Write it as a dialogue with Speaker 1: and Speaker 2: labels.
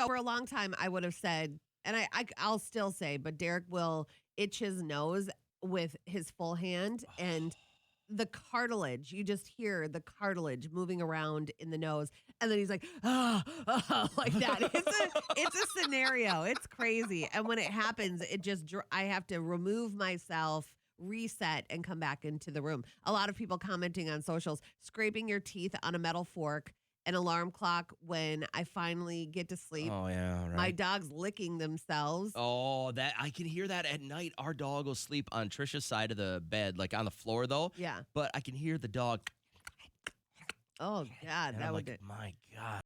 Speaker 1: for a long time, I would have said, and I'll still say, but Derek will itch his nose with his full hand and the cartilage. You just hear the cartilage moving around in the nose, and then he's like, like that. It's a scenario. It's crazy. And when it happens, I have to remove myself, reset, and come back into the room. A lot of people commenting on socials, scraping your teeth on a metal fork, an alarm clock when I finally get to sleep.
Speaker 2: Oh, yeah, right.
Speaker 1: My dog's licking themselves.
Speaker 2: Oh, that I can hear that at night. Our dog will sleep on Trisha's side of the bed, like on the floor, though.
Speaker 1: Yeah.
Speaker 2: But I can hear the dog.
Speaker 1: Oh, God.
Speaker 2: And
Speaker 1: That
Speaker 2: I'm
Speaker 1: would
Speaker 2: like, my God.